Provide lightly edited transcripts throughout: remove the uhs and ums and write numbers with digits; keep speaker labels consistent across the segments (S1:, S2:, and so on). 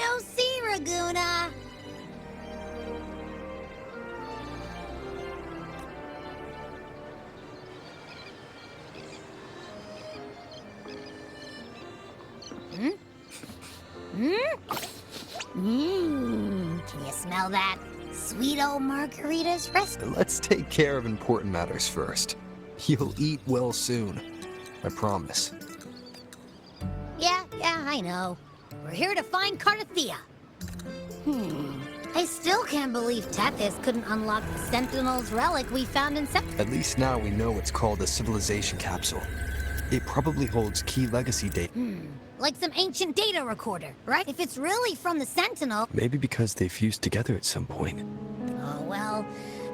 S1: no see, Ragunna. Can you smell that? Sweet old margaritas rest.
S2: Let's take care of important matters first. You'll eat well soon. I promise.
S1: Yeah, I know. We're here to find Cardathia. I still can't believe Tethys couldn't unlock the Sentinel's relic we found in
S2: At least now we know it's called a civilization capsule. It probably holds key legacy data.
S1: Like some ancient data recorder, right? If it's really from the Sentinel...
S2: Maybe because they fused together at some point.
S1: Oh, well,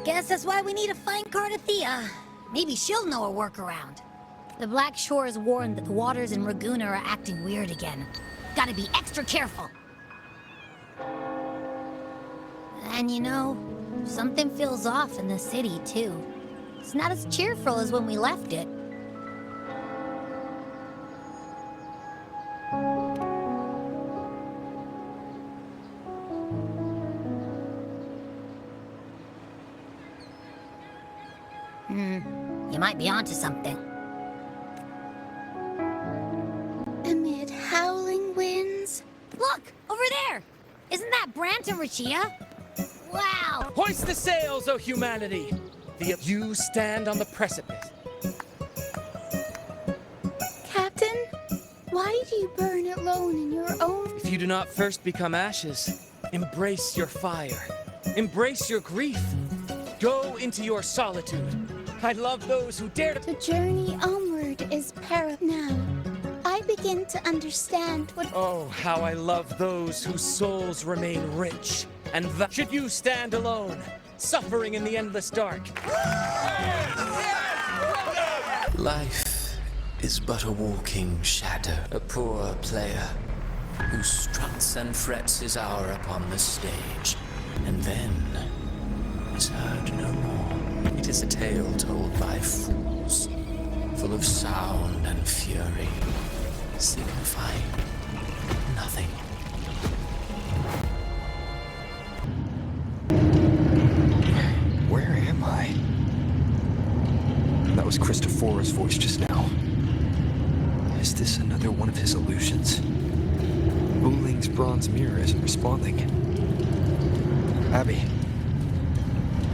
S1: guess that's why we need to find Cardathia. Maybe she'll know a workaround. The Black Shores warned that the waters in Ragunna are acting weird again. Gotta be extra careful. And you know, something feels off in the city, too. It's not as cheerful as when we left it. You might be onto something.
S3: Amid howling winds.
S1: Look! Over there! Isn't that Brant and Rachia? Wow!
S4: Hoist the sails, O humanity! You stand on the precipice.
S3: Captain, why do you burn alone in your own...
S4: If you do not first become ashes, embrace your fire. Embrace your grief. Go into your solitude. I love those who dare to...
S3: The journey onward is perilous now. I begin to understand what...
S4: Oh, how I love those whose souls remain rich. And should you stand alone, suffering in the endless dark.
S5: Life is but a walking shadow, a poor player who struts and frets his hour upon the stage, and then is heard no more. It is a tale told by fools, full of sound and fury, signifying nothing.
S2: Where am I? That was Christophora's voice just now. Is this another one of his illusions? Wuling's bronze mirror isn't responding. Abby.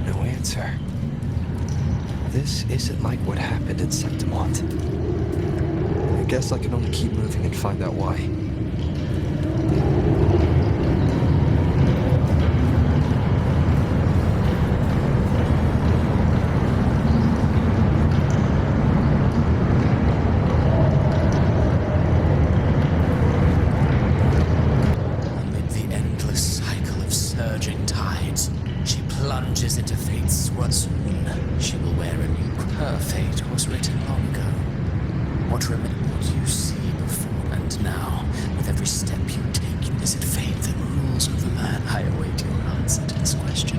S2: No answer. This isn't like what happened in Septimont. I guess I can only keep moving and find out why.
S5: Amid the endless cycle of surging tides, she plunges into fate's sword. Soon she will wear a new... Her fate was written long ago. What you see before and now, with every step you take, is it fate that rules over man? I await your answer to this question.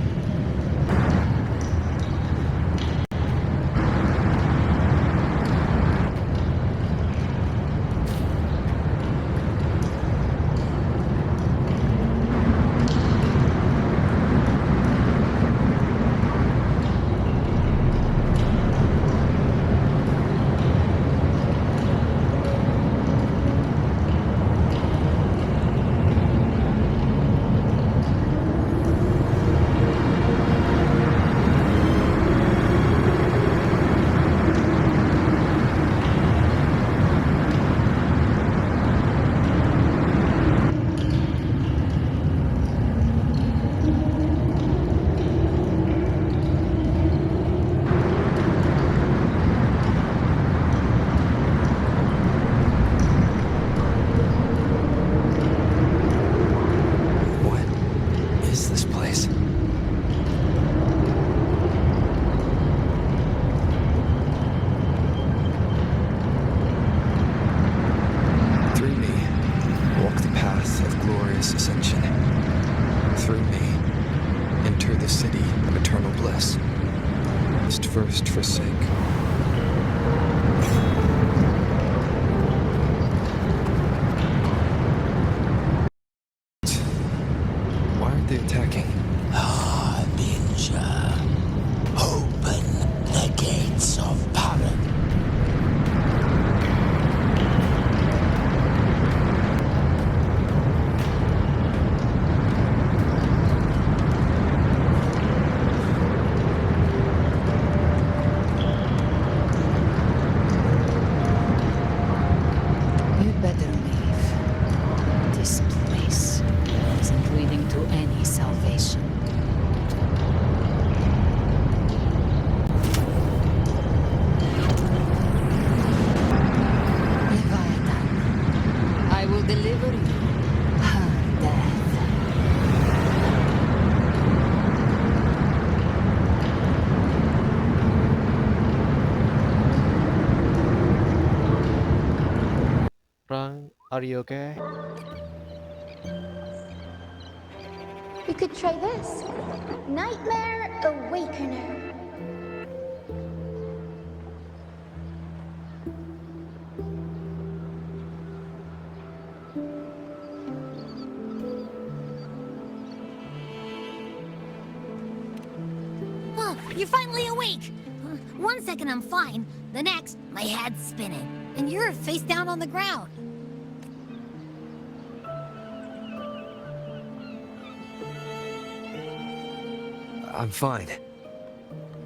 S5: First forsake.
S6: I will deliver you her death.
S7: Frank, are you okay?
S3: We could try this. Nightmare Awakener.
S1: Oh, you're finally awake! 1 second I'm fine, the next, my head's spinning. And you're face down on the ground.
S2: I'm fine.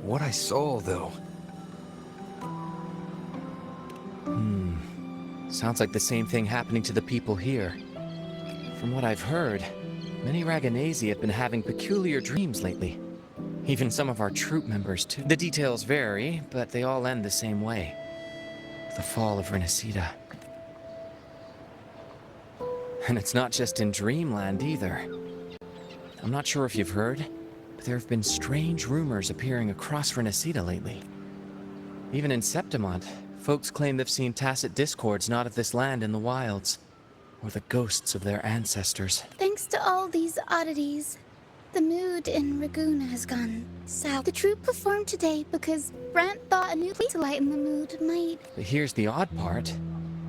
S2: What I saw, though.
S4: Sounds like the same thing happening to the people here. From what I've heard, many Ragunasi have been having peculiar dreams lately. Even some of our troop members, too. The details vary, but they all end the same way. The fall of Renacida. And it's not just in Dreamland, either. I'm not sure if you've heard, but there have been strange rumors appearing across Renacida lately. Even in Septimont, folks claim they've seen tacit discords not of this land in the wilds, or the ghosts of their ancestors.
S3: Thanks to all these oddities, the mood in Ragunna has gone south. The troupe performed today because Brant thought a new place to lighten the mood might...
S4: But here's the odd part.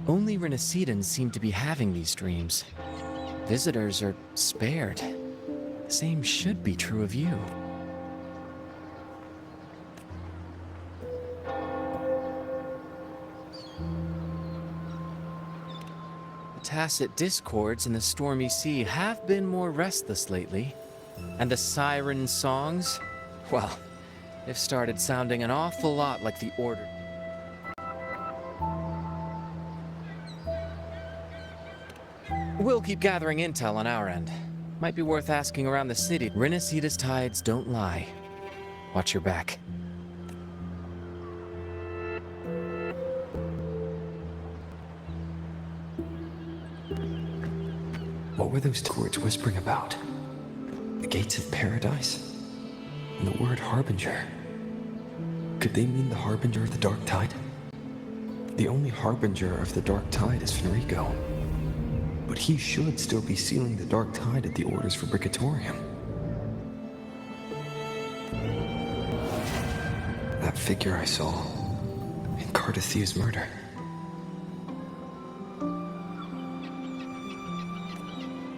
S4: Only Renacidans seem to be having these dreams. Visitors are spared. The same should be true of you. The tacit discords in the stormy sea have been more restless lately. And the siren songs, well, they've started sounding an awful lot like the Order. We'll keep gathering intel on our end. Might be worth asking around the city. Renacida's tides don't lie. Watch your back.
S2: What were those words whispering about? The gates of paradise? And the word harbinger? Could they mean the harbinger of the dark tide? The only harbinger of the dark tide is Fenrico. But he should still be sealing the dark tide at the orders for Bricatorium. That figure I saw in Cardathia's murder.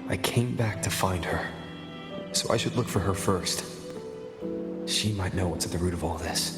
S2: I came back to find her, so I should look for her first. She might know what's at the root of all this.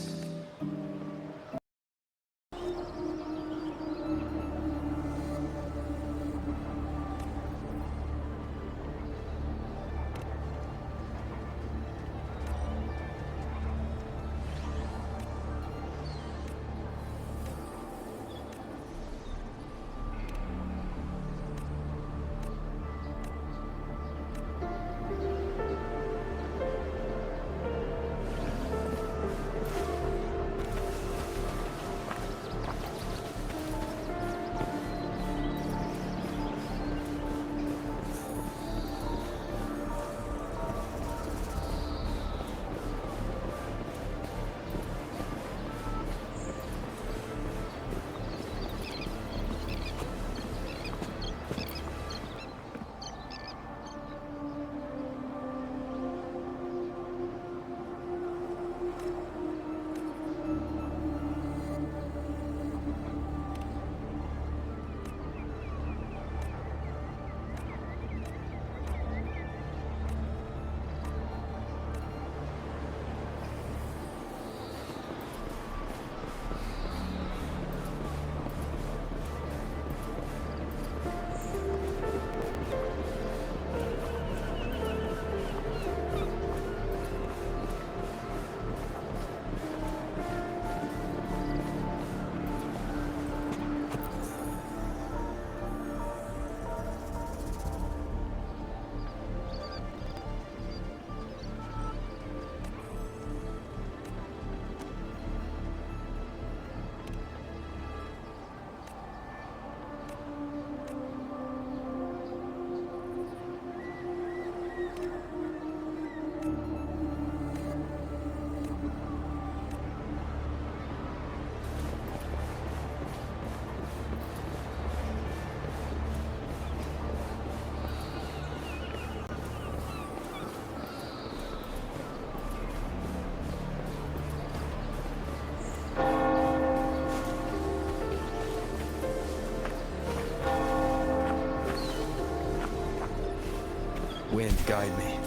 S2: Wind, guide me.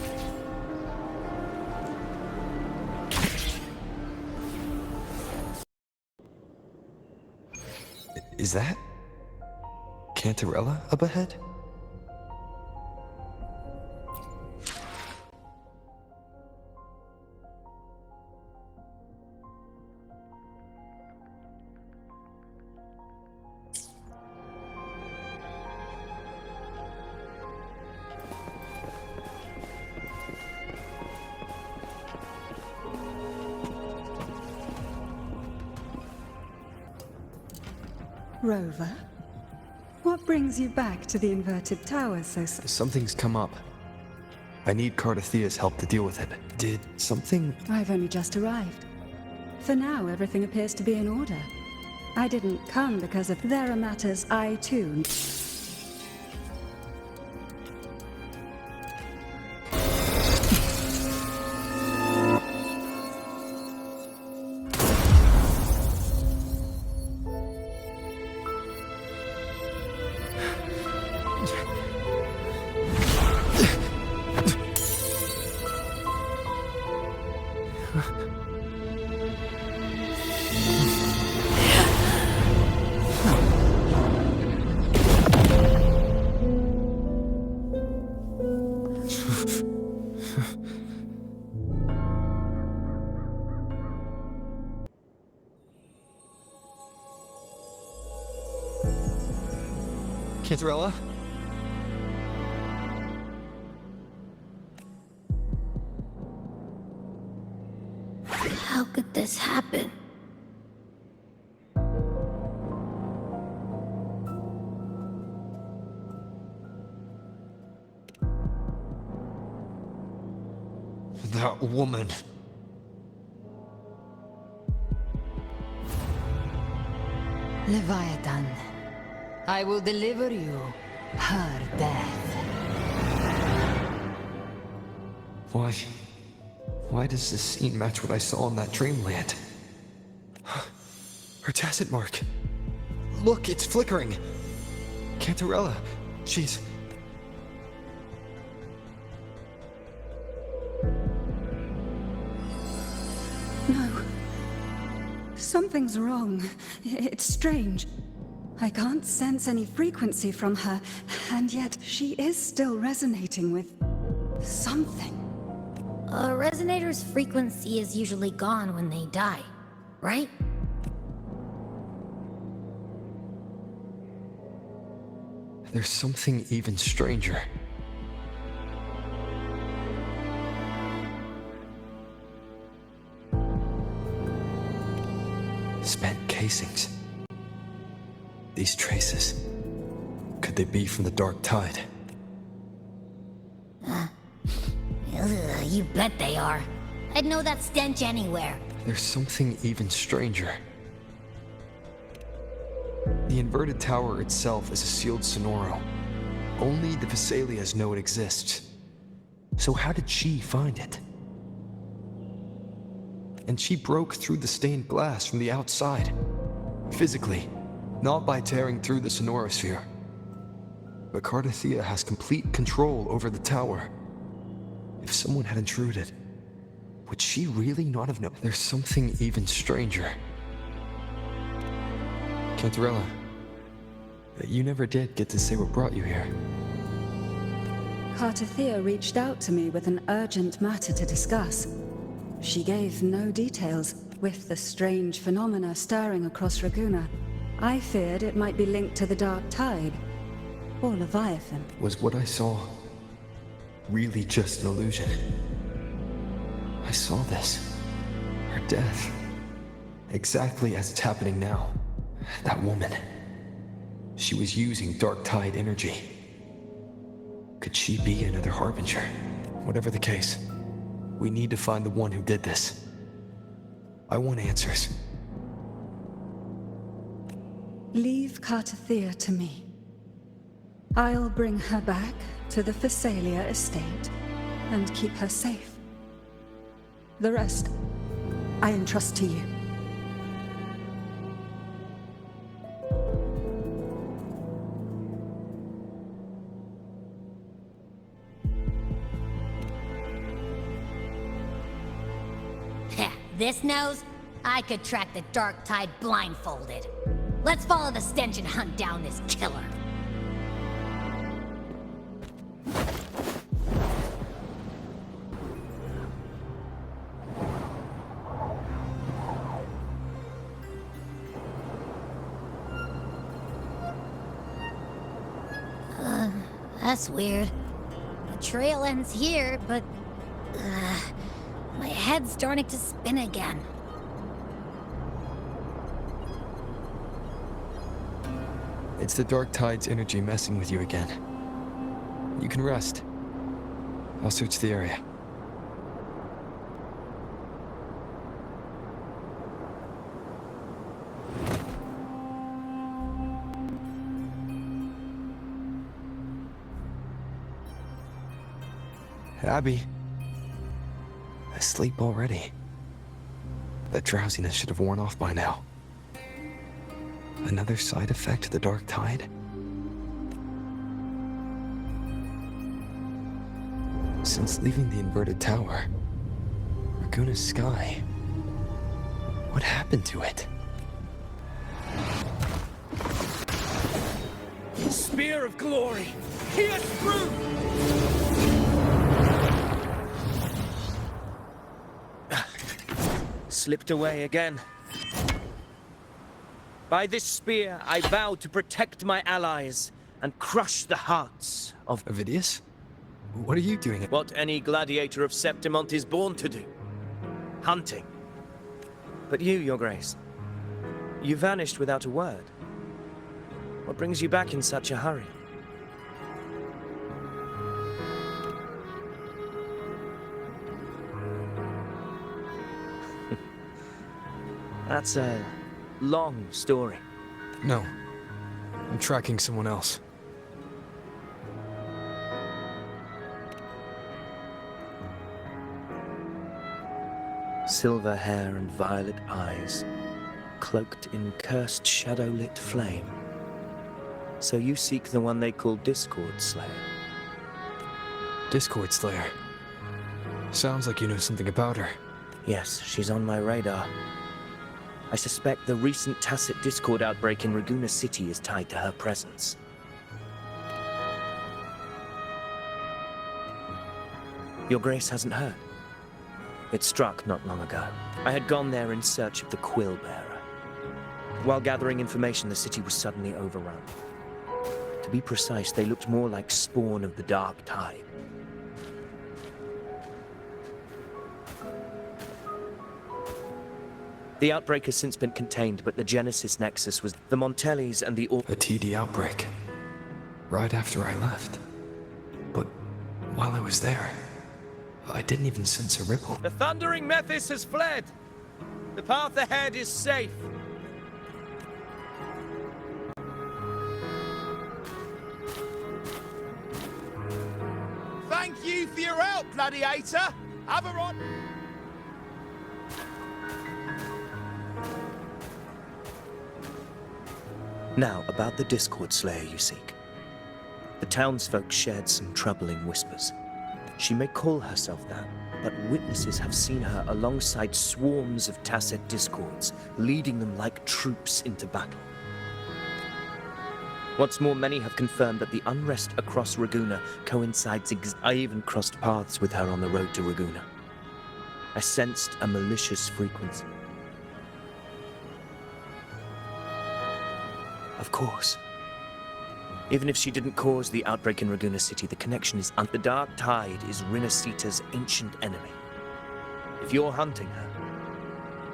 S2: Is that Cantarella up ahead?
S8: Rover? What brings you back to the inverted tower so
S2: Something's come up. I need Cardathea's help to deal with it. Did something...
S8: I've only just arrived. For now, everything appears to be in order. I didn't come because of there are matters I too...
S2: Cantarella?
S1: How could this happen?
S2: That woman.
S6: Leviathan, I will deliver you her death.
S2: Why does this scene match what I saw in that dreamland? Her tacit mark. Look, it's flickering. Cantarella, she's...
S8: No. Something's wrong. It's strange. I can't sense any frequency from her, and yet she is still resonating with... something.
S1: A resonator's frequency is usually gone when they die, right?
S2: There's something even stranger. Spent casings. These traces. Could they be from the dark tide?
S1: Ugh, you bet they are. I'd know that stench anywhere.
S2: There's something even stranger. The inverted tower itself is a sealed sonoro. Only the Vesalias know it exists. So how did she find it? And she broke through the stained glass from the outside. Physically, not by tearing through the sonorosphere. But Cardathea has complete control over the tower. If someone had intruded, would she really not have known? There's something even stranger. Cantarella, you never did get to say what brought you here.
S8: Cardathea reached out to me with an urgent matter to discuss. She gave no details. With the strange phenomena stirring across Ragunna, I feared it might be linked to the dark tide, or Leviathan.
S2: Was what I saw really just an illusion? I saw this. Her death. Exactly as it's happening now. That woman. She was using dark tide energy. Could she be another harbinger? Whatever the case, we need to find the one who did this. I want answers.
S8: Leave Cardathea to me. I'll bring her back to the Phasalia estate and keep her safe. The rest, I entrust to you.
S1: This nose? I could track the dark tide blindfolded. Let's follow the stench and hunt down this killer. That's weird. The trail ends here, but... my head's starting to spin again.
S2: It's the dark tide's energy messing with you again. You can rest. I'll search the area. Abby. Asleep already. That drowsiness should have worn off by now. Another side effect of the dark tide? Since leaving the inverted tower, Ragunna's sky, what happened to it?
S9: Spear of glory! Pierce through! Slipped away again. By this spear, I vow to protect my allies and crush the hearts of...
S2: Avidius? What are you doing?
S9: What any gladiator of Septimont is born to do. Hunting. But you, Your Grace, you vanished without a word. What brings you back in such a hurry? That's a long story.
S2: No. I'm tracking someone else.
S9: Silver hair and violet eyes, cloaked in cursed shadow-lit flame. So you seek the one they call Discord Slayer.
S2: Discord Slayer. Sounds like you know something about her.
S9: Yes, she's on my radar. I suspect the recent tacit Discord outbreak in Ragunna City is tied to her presence. Your Grace hasn't heard. It struck not long ago. I had gone there in search of the Quill Bearer. While gathering information, the city was suddenly overrun. To be precise, they looked more like spawn of the dark tide. The outbreak has since been contained, but the Genesis Nexus was the Montellis and the...
S2: A TD outbreak. Right after I left. But while I was there, I didn't even sense a ripple.
S9: The Thundering Mephis has fled! The path ahead is safe!
S10: Thank you for your help, gladiator! Have a right...
S9: Now, about the Discord Slayer you seek. The townsfolk shared some troubling whispers. She may call herself that, but witnesses have seen her alongside swarms of tacit discords, leading them like troops into battle. What's more, many have confirmed that the unrest across Ragunna coincides I even crossed paths with her on the road to Ragunna. I sensed a malicious frequency. Of course. Even if she didn't cause the outbreak in Ragunna City, the connection is the Dark Tide is Rinasita's ancient enemy. If you're hunting her,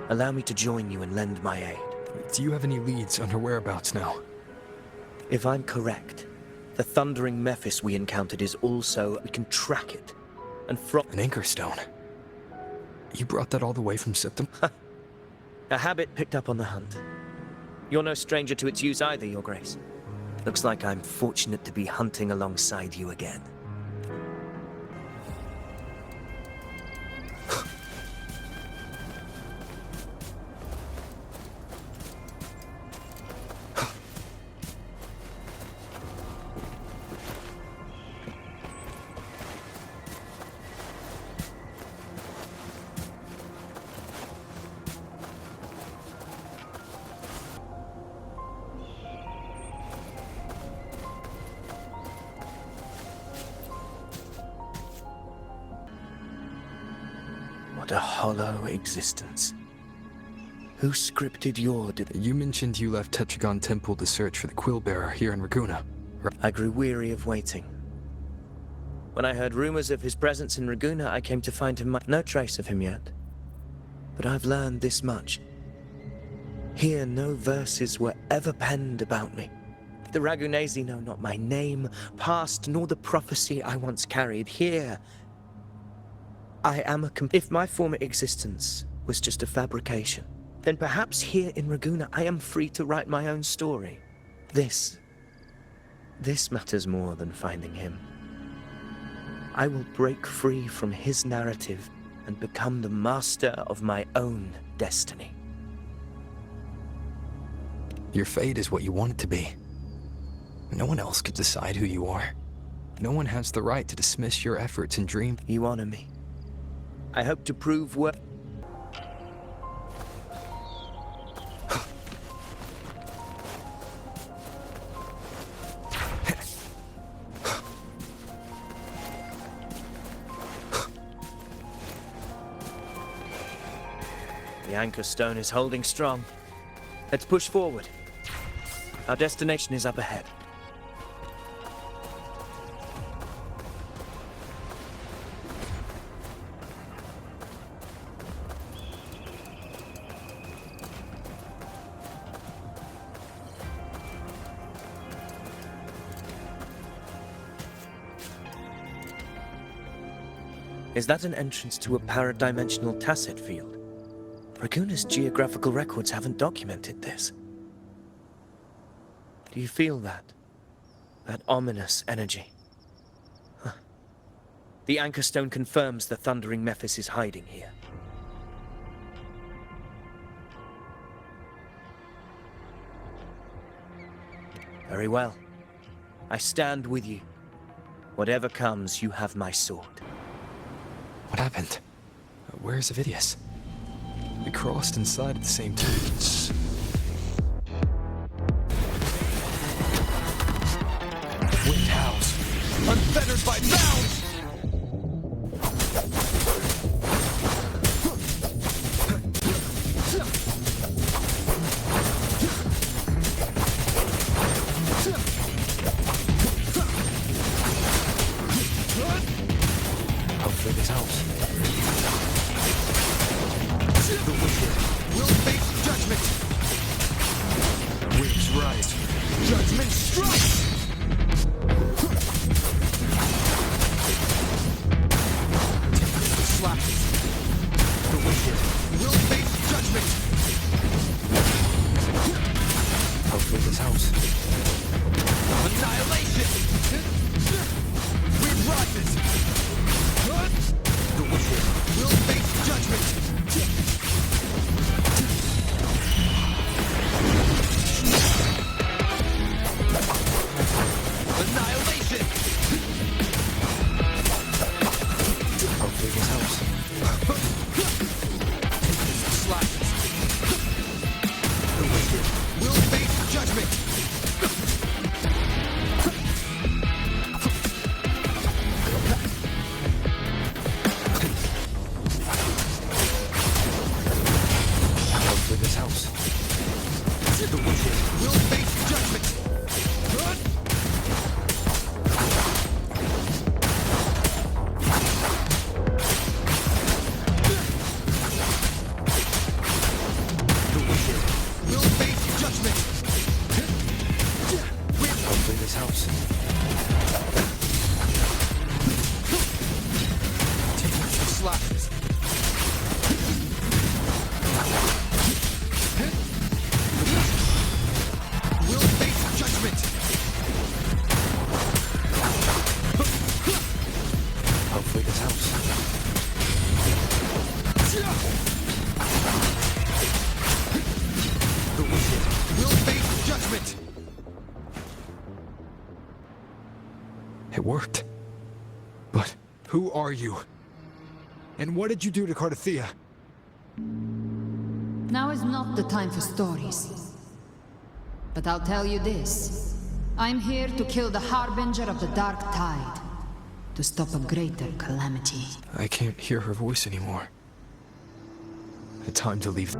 S9: allow me to join you and lend my aid.
S2: Do you have any leads on her whereabouts now?
S9: If I'm correct, the Thundering Mephis we encountered is also... we can track it. And from...
S2: An anchor stone. You brought that all the way from Septim?
S9: A habit picked up on the hunt. You're no stranger to its use either, Your Grace. Looks like I'm fortunate to be hunting alongside you again. What a hollow existence. Who scripted your
S2: You mentioned you left Tetragon Temple to search for the Quill Bearer here in Ragunna.
S9: I grew weary of waiting. When I heard rumors of his presence in Ragunna, I came to find him. No trace of him yet. But I've learned this much. Here, no verses were ever penned about me. The Ragunesi know not my name, past, nor the prophecy I once carried. Here, I am if my former existence was just a fabrication, then perhaps here in Ragunna I am free to write my own story. This matters more than finding him. I will break free from his narrative and become the master of my own destiny.
S2: Your fate is what you want it to be. No one else could decide who you are. No one has the right to dismiss your efforts and dreams.
S9: You honor me. I hope to prove what... The anchor stone is holding strong. Let's push forward. Our destination is up ahead. Is that an entrance to a paradimensional tacet field? Ragunna's geographical records haven't documented this. Do you feel that? That ominous energy? Huh. The anchor stone confirms the thundering Mephis is hiding here. Very well. I stand with you. Whatever comes, you have my sword.
S2: What happened? Where's Avidius? We crossed inside at the same time.
S10: Wind house, unfettered by bounds!
S2: Hopefully this helps.
S10: The wicked will face judgment! Winds rise, judgment strikes! The wicked will face judgment!
S2: Hopefully this helps.
S10: Annihilation! Wind rises! The wicked will face judgment! Annihilation!
S2: Hopefully this helps.
S10: Slashes! The wicked will face judgment!
S2: Hopefully this helps.
S10: The wicked will face judgment! The wicked will face judgment!
S2: Hopefully this helps.
S10: Slashes! Will face judgment!
S2: Hopefully this helps.
S10: The wicked will face judgment!
S2: It worked. But who are you? And what did you do to Cardathea?
S6: Now is not the time for stories. But I'll tell you this. I'm here to kill the Harbinger of the Dark Tide. To stop a greater calamity.
S2: I can't hear her voice anymore. Time to leave.